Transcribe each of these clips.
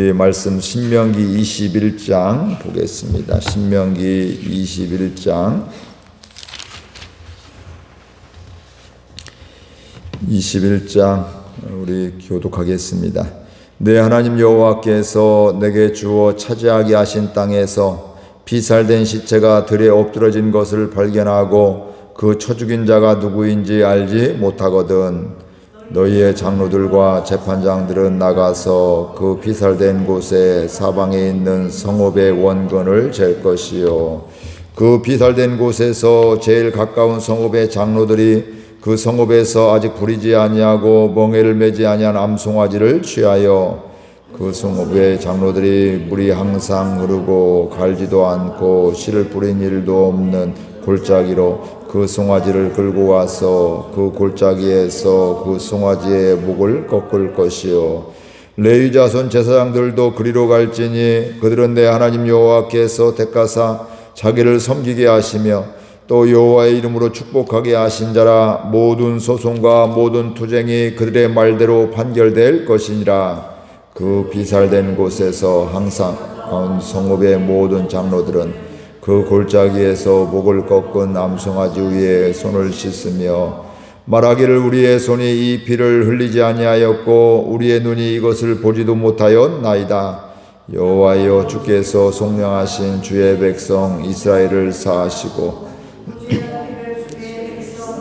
이 말씀 신명기 21장 보겠습니다. 신명기 21장 21장 우리 교독하겠습니다. 내 하나님 여호와께서 내게 주어 차지하게 하신 땅에서 비살된 시체가 들에 엎드러진 것을 발견하고 그 쳐 죽인 자가 누구인지 알지 못하거든. 너희의 장로들과 재판장들은 나가서 그 비살된 곳에 사방에 있는 성읍의 원근을 잴 것이요, 그 비살된 곳에서 제일 가까운 성읍의 장로들이 그 성읍에서 아직 부리지 아니하고 멍에를 매지 아니한 암송아지를 취하여 그 성읍의 장로들이 물이 항상 흐르고 갈지도 않고 씨를 뿌린 일도 없는 골짜기로 그 송아지를 끌고 와서 그 골짜기에서 그 송아지의 목을 꺾을 것이요, 레위 자손 제사장들도 그리로 갈지니 그들은 내 하나님 여호와께서 택하사 자기를 섬기게 하시며 또 여호와의 이름으로 축복하게 하신 자라. 모든 소송과 모든 투쟁이 그들의 말대로 판결될 것이니라. 그 비살된 곳에서 항상 온 성읍의 모든 장로들은 그 골짜기에서 목을 꺾은 암송아지 위에 손을 씻으며 말하기를 우리의 손이 이 피를 흘리지 아니하였고 우리의 눈이 이것을 보지도 못하였나이다. 여호와여, 주께서 속량하신 주의 백성 이스라엘을 사하시고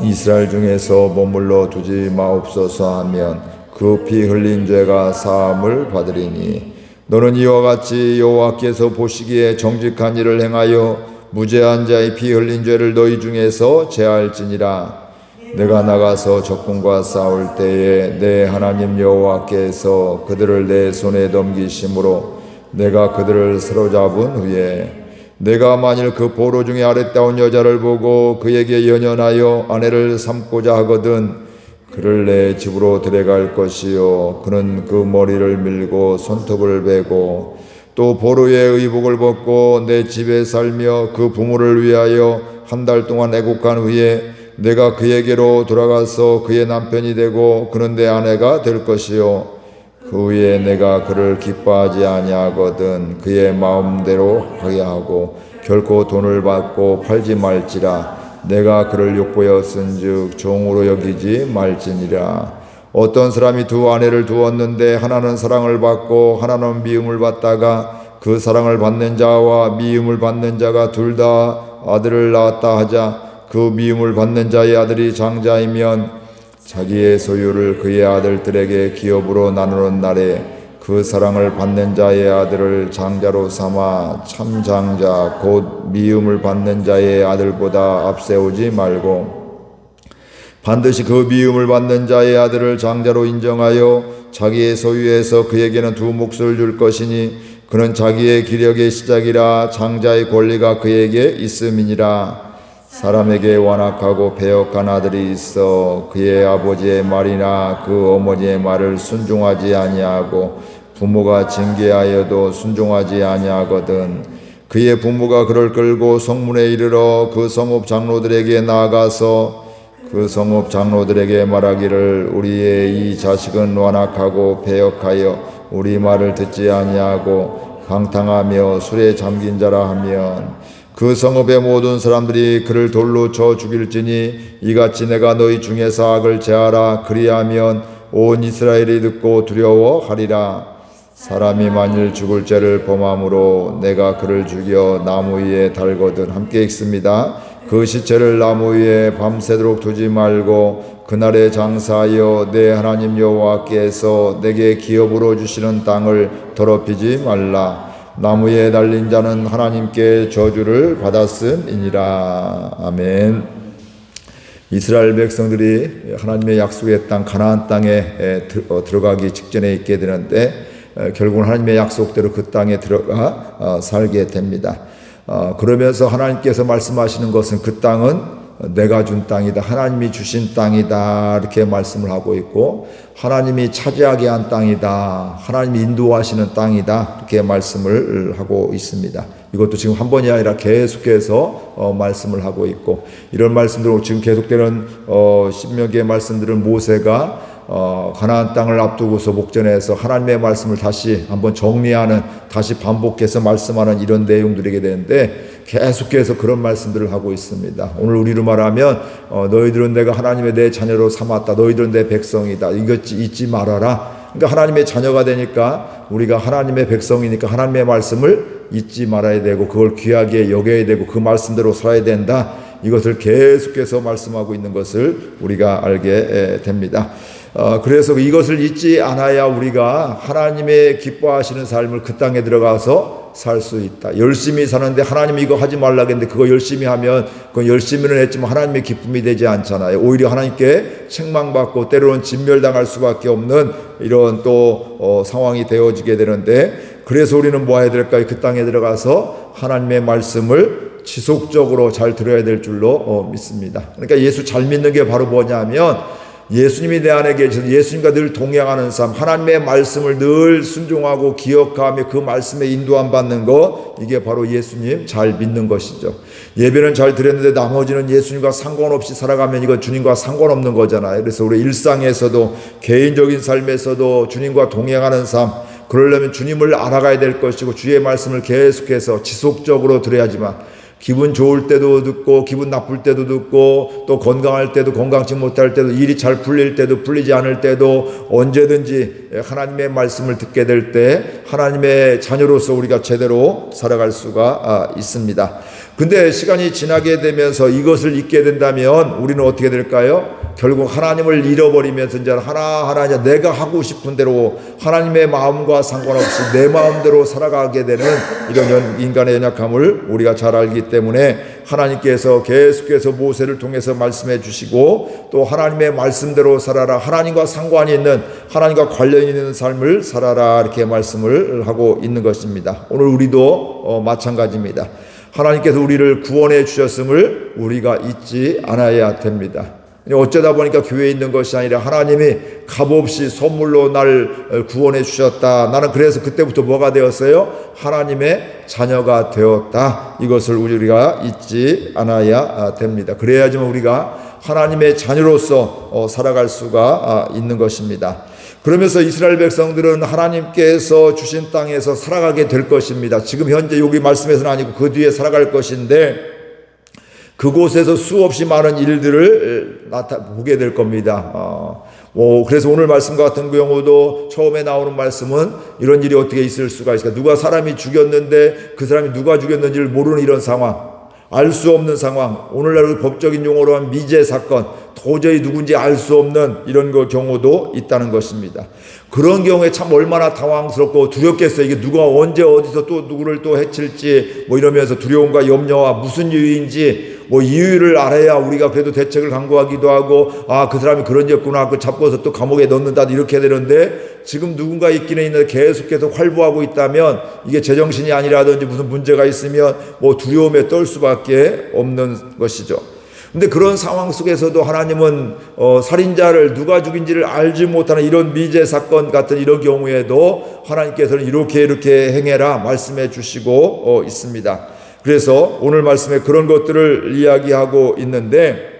이스라엘 중에서 머물러 두지 마옵소서 하면 그 피 흘린 죄가 사함을 받으리니, 너는 이와 같이 여호와께서 보시기에 정직한 일을 행하여 무죄한 자의 피 흘린 죄를 너희 중에서 제할지니라. 내가 나가서 적군과 싸울 때에 내 하나님 여호와께서 그들을 내 손에 넘기심으로 내가 그들을 사로잡은 후에 내가 만일 그 포로 중에 아랫다운 여자를 보고 그에게 연연하여 아내를 삼고자 하거든 그를 내 집으로 데려갈 것이요, 그는 그 머리를 밀고 손톱을 베고 또 포로의 의복을 벗고 내 집에 살며 그 부모를 위하여 한 달 동안 애국한 후에 내가 그에게로 돌아가서 그의 남편이 되고 그는 내 아내가 될 것이요, 그 후에 내가 그를 기뻐하지 아니하거든 그의 마음대로 하게 하고 결코 돈을 받고 팔지 말지라. 내가 그를 욕보였은즉 종으로 여기지 말지니라. 어떤 사람이 두 아내를 두었는데 하나는 사랑을 받고 하나는 미움을 받다가 그 사랑을 받는 자와 미움을 받는 자가 둘 다 아들을 낳았다 하자, 그 미움을 받는 자의 아들이 장자이면 자기의 소유를 그의 아들들에게 기업으로 나누는 날에 그 사랑을 받는 자의 아들을 장자로 삼아 참 장자 곧 미움을 받는 자의 아들보다 앞세우지 말고 반드시 그 미움을 받는 자의 아들을 장자로 인정하여 자기의 소유에서 그에게는 두 몫을 줄 것이니 그는 자기의 기력의 시작이라 장자의 권리가 그에게 있음이니라. 사람에게 완악하고 배역한 아들이 있어 그의 아버지의 말이나 그 어머니의 말을 순종하지 아니하고 부모가 징계하여도 순종하지 아니하거든 그의 부모가 그를 끌고 성문에 이르러 그 성읍 장로들에게 나아가서 그 성읍 장로들에게 말하기를 우리의 이 자식은 완악하고 배역하여 우리 말을 듣지 아니하고 방탕하며 술에 잠긴 자라 하면 그 성읍의 모든 사람들이 그를 돌로 쳐 죽일지니 이같이 내가 너희 중에서 악을 제하라. 그리하면 온 이스라엘이 듣고 두려워하리라. 사람이 만일 죽을 죄를 범함으로 내가 그를 죽여 나무 위에 달거든 함께 읽습니다. 그 시체를 나무 위에 밤새도록 두지 말고 그날에 장사하여 내 하나님 여호와께서 내게 기업으로 주시는 땅을 더럽히지 말라. 나무에 달린 자는 하나님께 저주를 받았음이니라. 아멘. 이스라엘 백성들이 하나님의 약속의 땅 가나안 땅에 들어가기 직전에 있게 되는데 결국은 하나님의 약속대로 그 땅에 들어가 살게 됩니다. 그러면서 하나님께서 말씀하시는 것은 그 땅은 내가 준 땅이다, 하나님이 주신 땅이다 이렇게 말씀을 하고 있고, 하나님이 차지하게 한 땅이다, 하나님이 인도하시는 땅이다 이렇게 말씀을 하고 있습니다. 이것도 지금 한 번이 아니라 계속해서 말씀을 하고 있고, 이런 말씀들로 지금 계속되는 신명기의 말씀들은 모세가 가나안 땅을 앞두고서 목전에서 하나님의 말씀을 다시 한번 정리하는, 다시 반복해서 말씀하는 이런 내용들이게 되는데 계속해서 그런 말씀들을 하고 있습니다. 오늘 우리로 말하면 너희들은 내가 하나님의 내 자녀로 삼았다. 너희들은 내 백성이다. 이것 잊지 말아라. 그러니까 하나님의 자녀가 되니까 우리가 하나님의 백성이니까 하나님의 말씀을 잊지 말아야 되고 그걸 귀하게 여겨야 되고 그 말씀대로 살아야 된다. 이것을 계속해서 말씀하고 있는 것을 우리가 알게 됩니다. 그래서 이것을 잊지 않아야 우리가 하나님의 기뻐하시는 삶을 그 땅에 들어가서 살 수 있다. 열심히 사는데 하나님이 이거 하지 말라고 했는데 그거 열심히 하면 그건 열심히는 했지만 하나님의 기쁨이 되지 않잖아요. 오히려 하나님께 책망받고 때로는 진멸당할 수밖에 없는 이런 또 상황이 되어지게 되는데, 그래서 우리는 뭐 해야 될까요? 그 땅에 들어가서 하나님의 말씀을 지속적으로 잘 들어야 될 줄로 믿습니다. 그러니까 예수 잘 믿는 게 바로 뭐냐면 예수님이 내 안에 계셔서 예수님과 늘 동행하는 삶, 하나님의 말씀을 늘 순종하고 기억하며 그 말씀에 인도함 받는 것, 이게 바로 예수님 잘 믿는 것이죠. 예배는 잘 드렸는데 나머지는 예수님과 상관없이 살아가면 이건 주님과 상관없는 거잖아요. 그래서 우리 일상에서도 개인적인 삶에서도 주님과 동행하는 삶, 그러려면 주님을 알아가야 될 것이고 주의 말씀을 계속해서 지속적으로 들어야지만, 기분 좋을 때도 듣고 기분 나쁠 때도 듣고 또 건강할 때도 건강치 못할 때도 일이 잘 풀릴 때도 풀리지 않을 때도 언제든지 하나님의 말씀을 듣게 될 때 하나님의 자녀로서 우리가 제대로 살아갈 수가 있습니다. 근데 시간이 지나게 되면서 이것을 잊게 된다면 우리는 어떻게 될까요? 결국 하나님을 잃어버리면서 이제 하나하나 이제 내가 하고 싶은 대로 하나님의 마음과 상관없이 내 마음대로 살아가게 되는 이런 인간의 연약함을 우리가 잘 알기 때문에 하나님께서 계속해서 모세를 통해서 말씀해 주시고 또 하나님의 말씀대로 살아라, 하나님과 상관이 있는, 하나님과 관련이 있는 삶을 살아라, 이렇게 말씀을 하고 있는 것입니다. 오늘 우리도 마찬가지입니다. 하나님께서 우리를 구원해 주셨음을 우리가 잊지 않아야 됩니다. 어쩌다 보니까 교회에 있는 것이 아니라 하나님이 값없이 선물로 나를 구원해 주셨다. 나는 그래서 그때부터 뭐가 되었어요? 하나님의 자녀가 되었다. 이것을 우리가 잊지 않아야 됩니다. 그래야지만 우리가 하나님의 자녀로서 살아갈 수가 있는 것입니다. 그러면서 이스라엘 백성들은 하나님께서 주신 땅에서 살아가게 될 것입니다. 지금 현재 여기 말씀에서는 아니고 그 뒤에 살아갈 것인데 그곳에서 수없이 많은 일들을 보게 될 겁니다. 그래서 오늘 말씀 같은 경우도 처음에 나오는 말씀은 이런 일이 어떻게 있을 수가 있을까? 누가 사람이 죽였는데 그 사람이 누가 죽였는지를 모르는 이런 상황, 알 수 없는 상황, 오늘날 법적인 용어로 하면 미제 사건, 도저히 누군지 알 수 없는 이런 경우도 있다는 것입니다. 그런 경우에 참 얼마나 당황스럽고 두렵겠어요. 이게 누가 언제 어디서 또 누구를 또 해칠지 이러면서 두려움과 염려와 무슨 이유인지 이유를 알아야 우리가 그래도 대책을 강구하기도 하고 그 사람이 그런 짓구나 그 잡고서 또 감옥에 넣는다 이렇게 되는데, 지금 누군가 있기는 있는데 계속해서 활보하고 있다면 이게 제정신이 아니라든지 무슨 문제가 있으면 두려움에 떨 수밖에 없는 것이죠. 근데 그런 상황 속에서도 하나님은 살인자를 누가 죽인지를 알지 못하는 이런 미제 사건 같은 이런 경우에도 하나님께서는 이렇게 행해라 말씀해 주시고 있습니다. 그래서 오늘 말씀에 그런 것들을 이야기하고 있는데,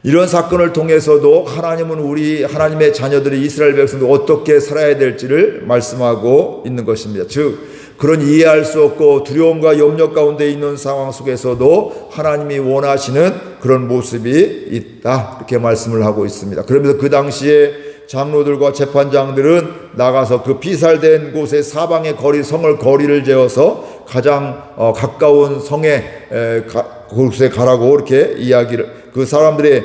이런 사건을 통해서도 하나님은 우리 하나님의 자녀들이 이스라엘 백성도 어떻게 살아야 될지를 말씀하고 있는 것입니다. 즉 그런 이해할 수 없고 두려움과 염려 가운데 있는 상황 속에서도 하나님이 원하시는 그런 모습이 있다, 이렇게 말씀을 하고 있습니다. 그러면서 그 당시에 장로들과 재판장들은 나가서 그 피살된 곳의 사방의 성을 거리를 재어서 가장 가까운 성에 그곳에 가라고 이렇게 이야기를, 그 사람들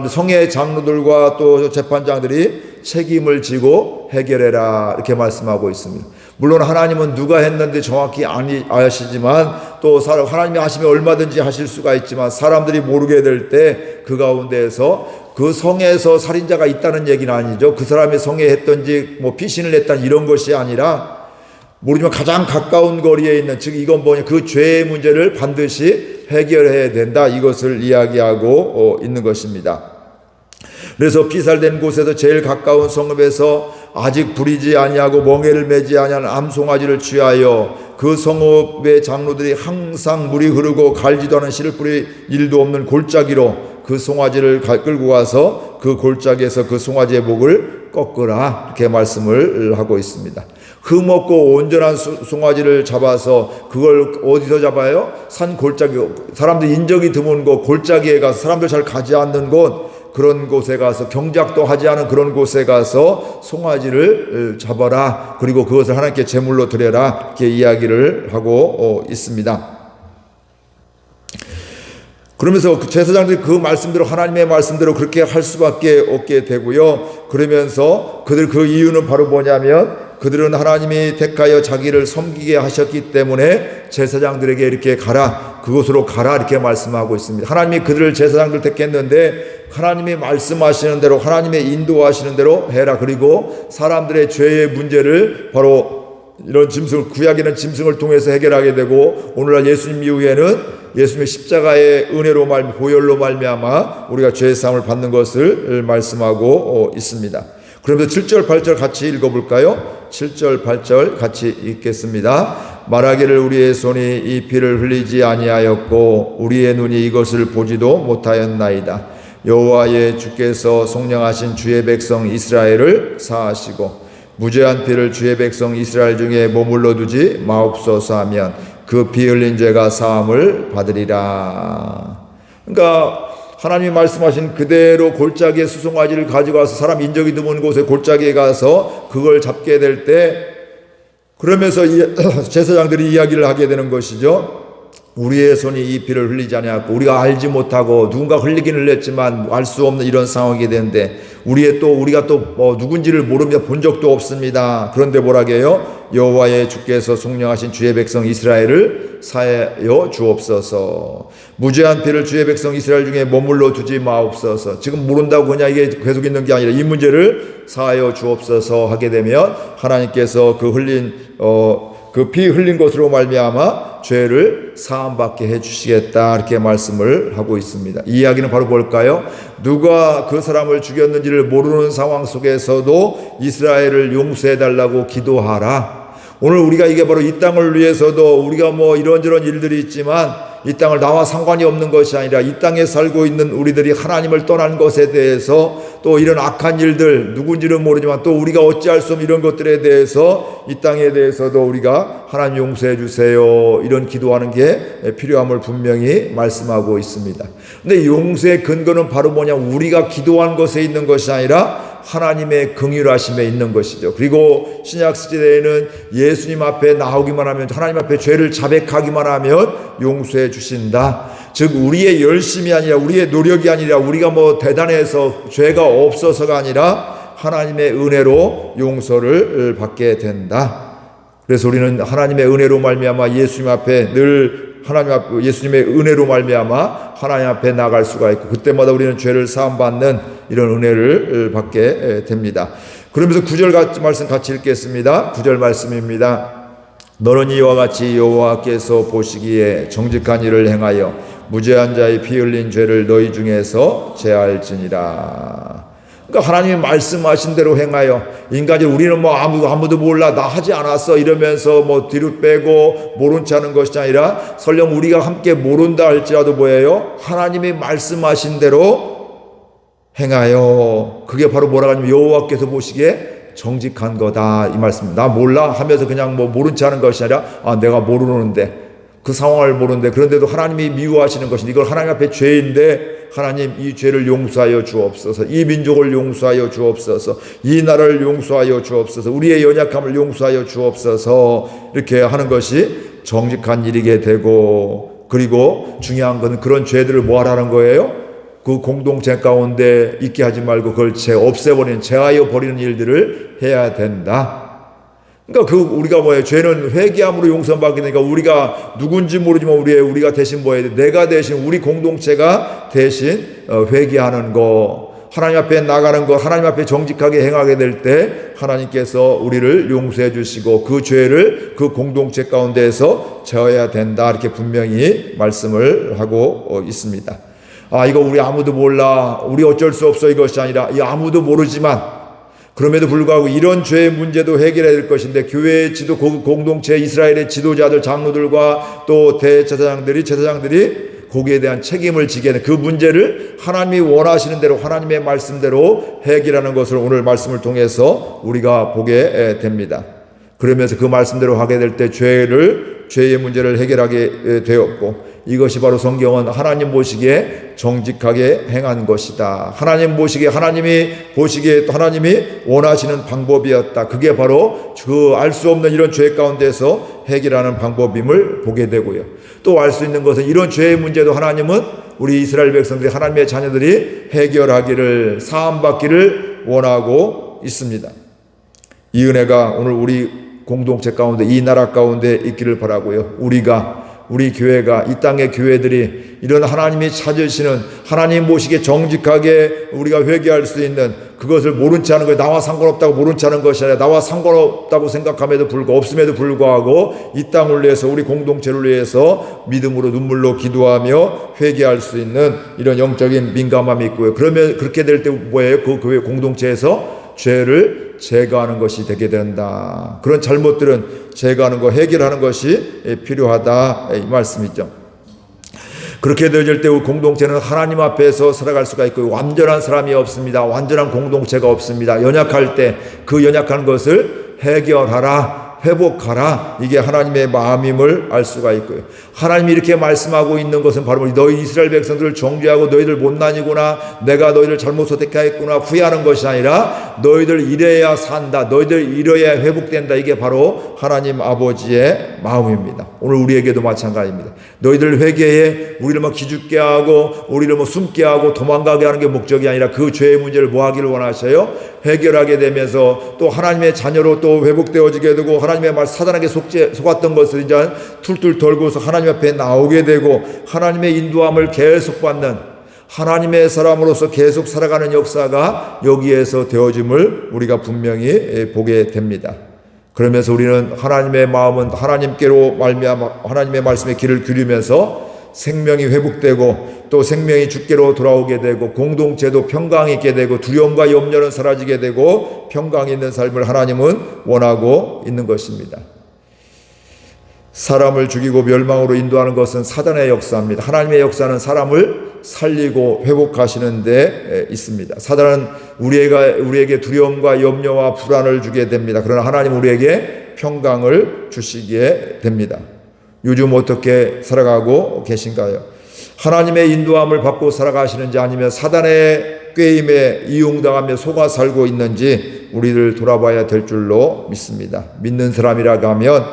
성의 장로들과 또 재판장들이 책임을 지고 해결해라, 이렇게 말씀하고 있습니다. 물론 하나님은 누가 했는데 정확히 아시지만 또 하나님이 하시면 얼마든지 하실 수가 있지만 사람들이 모르게 될 때 그 가운데에서 그 성에서 살인자가 있다는 얘기는 아니죠. 그 사람의 성에 했던지 피신을 했다는 이런 것이 아니라 모르지만 가장 가까운 거리에 있는, 즉 이건 그 죄의 문제를 반드시 해결해야 된다, 이것을 이야기하고 있는 것입니다. 그래서 피살된 곳에서 제일 가까운 성읍에서 아직 부리지 아니하고 멍에를 매지 아니하는 암송아지를 취하여 그 성읍의 장로들이 항상 물이 흐르고 갈지도 않은 씨를 뿌릴 일도 없는 골짜기로 그 송아지를 끌고 가서 그 골짜기에서 그 송아지의 목을 꺾으라, 이렇게 말씀을 하고 있습니다. 흠없고 온전한 송아지를 잡아서, 그걸 어디서 잡아요? 산 골짜기, 사람들 인적이 드문 곳, 골짜기에 가서 사람들 잘 가지 않는 곳, 그런 곳에 가서, 경작도 하지 않은 그런 곳에 가서 송아지를 잡아라, 그리고 그것을 하나님께 제물로 드려라, 이렇게 이야기를 하고 있습니다. 그러면서 제사장들이 그 말씀대로, 하나님의 말씀대로 그렇게 할 수밖에 없게 되고요. 그러면서 그들, 그 이유는 바로 뭐냐면, 그들은 하나님이 택하여 자기를 섬기게 하셨기 때문에 제사장들에게 이렇게 가라, 그곳으로 가라, 이렇게 말씀하고 있습니다. 하나님이 그들을 제사장들 택했는데 하나님이 말씀하시는 대로, 하나님의 인도하시는 대로 해라. 그리고 사람들의 죄의 문제를 바로 이런 짐승, 구약에는 짐승을 통해서 해결하게 되고, 오늘날 예수님 이후에는 예수님의 십자가의 은혜로 보혈로 말미암아 우리가 죄의 사함을 받는 것을 말씀하고 있습니다. 그러면서 7절 8절 같이 읽어볼까요? 7절 8절 같이 읽겠습니다. 말하기를 우리의 손이 이 피를 흘리지 아니하였고 우리의 눈이 이것을 보지도 못하였나이다. 여호와의 주께서 속량하신 주의 백성 이스라엘을 사하시고 무죄한 피를 주의 백성 이스라엘 중에 머물러 두지 마옵소서 하면 그 피 흘린 죄가 사함을 받으리라. 그러니까 하나님이 말씀하신 그대로 골짜기에 수송아지를 가지고 와서, 사람 인적이 드문 곳에 골짜기에 가서 그걸 잡게 될 때, 그러면서 제사장들이 이야기를 하게 되는 것이죠. 우리의 손이 이 피를 흘리지 아니하였고, 우리가 알지 못하고 누군가 흘리긴 흘렸지만 알 수 없는 이런 상황이 되는데, 우리가 또 누군지를 모르며 본 적도 없습니다. 그런데 뭐라고 해요? 여호와의 주께서 속량하신 주의 백성 이스라엘을 사하여 주옵소서. 무죄한 피를 주의 백성 이스라엘 중에 머물러 두지 마옵소서. 지금 모른다고 그냥 이게 계속 있는 게 아니라 이 문제를 사하여 주옵소서 하게 되면 하나님께서 그 피 흘린 것으로 말미암아 죄를 사함받게 해주시겠다, 이렇게 말씀을 하고 있습니다. 이 이야기는 바로 뭘까요? 누가 그 사람을 죽였는지를 모르는 상황 속에서도 이스라엘을 용서해달라고 기도하라. 오늘 우리가 이게 바로 이 땅을 위해서도, 우리가 이런저런 일들이 있지만 이 땅을 나와 상관이 없는 것이 아니라 이 땅에 살고 있는 우리들이 하나님을 떠난 것에 대해서, 또 이런 악한 일들, 누군지는 모르지만 또 우리가 어찌할 수 없는 이런 것들에 대해서, 이 땅에 대해서도 우리가 하나님 용서해 주세요, 이런 기도하는 게 필요함을 분명히 말씀하고 있습니다. 근데 용서의 근거는 바로 뭐냐? 우리가 기도한 것에 있는 것이 아니라 하나님의 긍휼하심에 있는 것이죠. 그리고 신약 시대에는 예수님 앞에 나오기만 하면, 하나님 앞에 죄를 자백하기만 하면 용서해 주신다. 즉 우리의 열심이 아니라, 우리의 노력이 아니라, 우리가 대단해서 죄가 없어서가 아니라 하나님의 은혜로 용서를 받게 된다. 그래서 우리는 하나님의 은혜로 말미암아 예수님 앞에 늘 예수님의 은혜로 말미암아 하나님 앞에 나갈 수가 있고, 그때마다 우리는 죄를 사함받는 이런 은혜를 받게 됩니다. 그러면서 9절 말씀 같이 읽겠습니다. 9절 말씀입니다. 너는 이와 같이 여호와께서 보시기에 정직한 일을 행하여 무죄한 자의 피 흘린 죄를 너희 중에서 제할지니라. 그러니까 하나님이 말씀하신 대로 행하여, 인간이 우리는 아무도 몰라, 나 하지 않았어 이러면서 뒤로 빼고 모른 체 하는 것이 아니라, 설령 우리가 함께 모른다 할지라도 뭐예요? 하나님이 말씀하신 대로 행하여, 그게 바로 뭐라고 하냐면 여호와께서 보시기에 정직한 거다, 이 말씀. 나 몰라 하면서 그냥 모른 체 하는 것이 아니라, 내가 모르는데, 그 상황을 모르는데, 그런데도 하나님이 미워하시는 것인데, 이걸 하나님 앞에 죄인데 하나님 이 죄를 용서하여 주옵소서, 이 민족을 용서하여 주옵소서, 이 나라를 용서하여 주옵소서, 우리의 연약함을 용서하여 주옵소서, 이렇게 하는 것이 정직한 일이게 되고, 그리고 중요한 건 그런 죄들을 뭐하라는 거예요? 그 공동체 가운데 있게 하지 말고 그걸 없애버리는, 제하여 버리는 일들을 해야 된다. 그러니까 우리가 죄는 회개함으로 용서받게 되니까, 우리가 누군지 모르지만 우리가 대신 내가 대신, 우리 공동체가 대신 회개하는 거, 하나님 앞에 나가는 거, 하나님 앞에 정직하게 행하게 될 때 하나님께서 우리를 용서해 주시고 그 죄를 그 공동체 가운데에서 제어해야 된다, 이렇게 분명히 말씀을 하고 있습니다. 이거 우리 아무도 몰라, 우리 어쩔 수 없어, 이것이 아니라, 아무도 모르지만 그럼에도 불구하고 이런 죄의 문제도 해결해야 될 것인데, 교회의 공동체 이스라엘의 지도자들, 장로들과 또 제사장들이 거기에 대한 책임을 지게 되는 그 문제를 하나님이 원하시는 대로 하나님의 말씀대로 해결하는 것을 오늘 말씀을 통해서 우리가 보게 됩니다. 그러면서 그 말씀대로 하게 될 때 죄의 문제를 해결하게 되었고, 이것이 바로 성경은 하나님 보시기에 정직하게 행한 것이다. 하나님 보시기에, 하나님이 보시기에 또 하나님이 원하시는 방법이었다. 그게 바로 그 알 수 없는 이런 죄 가운데서 해결하는 방법임을 보게 되고요. 또 알 수 있는 것은 이런 죄의 문제도 하나님은 우리 이스라엘 백성들이, 하나님의 자녀들이 해결하기를, 사함받기를 원하고 있습니다. 이 은혜가 오늘 우리 공동체 가운데, 이 나라 가운데 있기를 바라고요. 우리 교회가, 이 땅의 교회들이 이런 하나님이 찾으시는, 하나님 보시기에 정직하게 우리가 회개할 수 있는 그것을 모른 채 하는 거예요. 나와 상관없다고 모른 채 하는 것이 아니라 나와 상관없다고 생각함에도 불구하고, 없음에도 불구하고 이 땅을 위해서, 우리 공동체를 위해서 믿음으로 눈물로 기도하며 회개할 수 있는 이런 영적인 민감함이 있고요. 그러면 그렇게 될 때 뭐예요? 그 교회 공동체에서 죄를 제거하는 것이 되게 된다. 그런 잘못들은 제거하는 것, 해결하는 것이 필요하다, 이 말씀이죠. 그렇게 되어질 때 공동체는 하나님 앞에서 살아갈 수가 있고, 완전한 사람이 없습니다. 완전한 공동체가 없습니다. 연약할 때 그 연약한 것을 해결하라, 회복하라, 이게 하나님의 마음임을 알 수가 있고요. 하나님이 이렇게 말씀하고 있는 것은 바로 너희 이스라엘 백성들을 정죄하고 너희들 못난이구나, 내가 너희를 잘못 선택했구나 후회하는 것이 아니라 너희들 이래야 산다, 너희들 이래야 회복된다, 이게 바로 하나님 아버지의 마음입니다. 오늘 우리에게도 마찬가지입니다. 너희들 회개해, 우리를 기죽게 하고 우리를 숨게 하고 도망가게 하는 게 목적이 아니라 그 죄의 문제를 뭐 하기를 원하셔요? 해결하게 되면서 또 하나님의 자녀로 또 회복되어지게 되고, 하나님의 말, 사단에게 속았던 것을 이제 툴툴 털고서 하나님 앞에 나오게 되고, 하나님의 인도함을 계속 받는 하나님의 사람으로서 계속 살아가는 역사가 여기에서 되어짐을 우리가 분명히 보게 됩니다. 그러면서 우리는 하나님의 마음은 하나님께로 말미암아 하나님의 말씀에 귀를 기울이면서 생명이 회복되고 또 생명이 주께로 돌아오게 되고, 공동체도 평강이 있게 되고, 두려움과 염려는 사라지게 되고 평강이 있는 삶을 하나님은 원하고 있는 것입니다. 사람을 죽이고 멸망으로 인도하는 것은 사단의 역사입니다. 하나님의 역사는 사람을 살리고 회복하시는 데 있습니다. 사단은 우리에게 두려움과 염려와 불안을 주게 됩니다. 그러나 하나님은 우리에게 평강을 주시게 됩니다. 요즘 어떻게 살아가고 계신가요? 하나님의 인도함을 받고 살아가시는지, 아니면 사단의 꾀임에 이용당하며 속아 살고 있는지 우리를 돌아봐야 될 줄로 믿습니다. 믿는 사람이라고 하면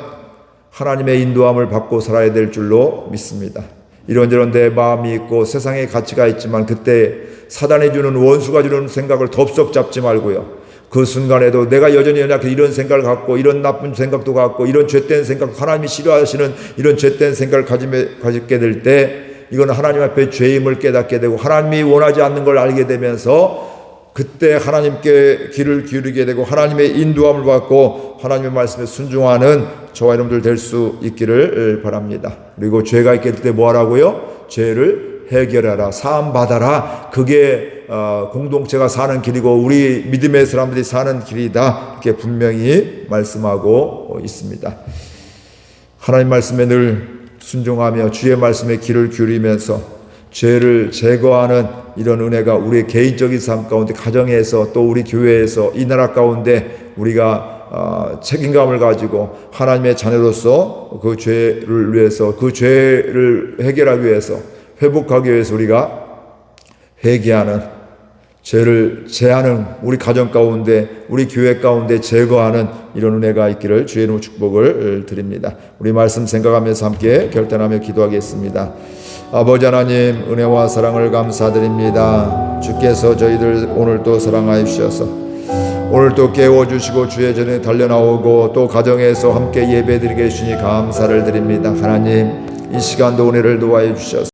하나님의 인도함을 받고 살아야 될 줄로 믿습니다. 이런저런 내 마음이 있고 세상의 가치가 있지만, 그때 사단이 주는, 원수가 주는 생각을 덥석 잡지 말고요, 그 순간에도 내가 여전히 연약해 이런 생각을 갖고, 이런 나쁜 생각도 갖고, 이런 죄된 생각, 하나님이 싫어하시는 이런 죄된 생각을 가지게 될 때, 이건 하나님 앞에 죄임을 깨닫게 되고 하나님이 원하지 않는 걸 알게 되면서 그때 하나님께 귀를 기울이게 되고 하나님의 인도함을 받고 하나님의 말씀에 순종하는 저와 여러분들 될 수 있기를 바랍니다. 그리고 죄가 있게 될 때 뭐 하라고요? 죄를 해결하라, 사함 받아라. 그게 공동체가 사는 길이고 우리 믿음의 사람들이 사는 길이다, 이렇게 분명히 말씀하고 있습니다. 하나님 말씀에 늘 순종하며 주의 말씀에 귀를 기울이면서 죄를 제거하는 이런 은혜가 우리의 개인적인 삶 가운데, 가정에서 또 우리 교회에서 이 나라 가운데 우리가 책임감을 가지고 하나님의 자녀로서 그 죄를 위해서, 그 죄를 해결하기 위해서, 회복하기 위해서 우리가 회개하는, 죄를 제하는, 우리 가정 가운데 우리 교회 가운데 제거하는 이런 은혜가 있기를 주의 이름으로 축복을 드립니다. 우리 말씀 생각하면서 함께 결단하며 기도하겠습니다. 아버지 하나님, 은혜와 사랑을 감사드립니다. 주께서 저희들 오늘도 사랑하여 주셔서 오늘도 깨워주시고 주의 전에 달려나오고 또 가정에서 함께 예배드리게 해주시니 감사를 드립니다. 하나님, 이 시간도 은혜를 도와해 주셔서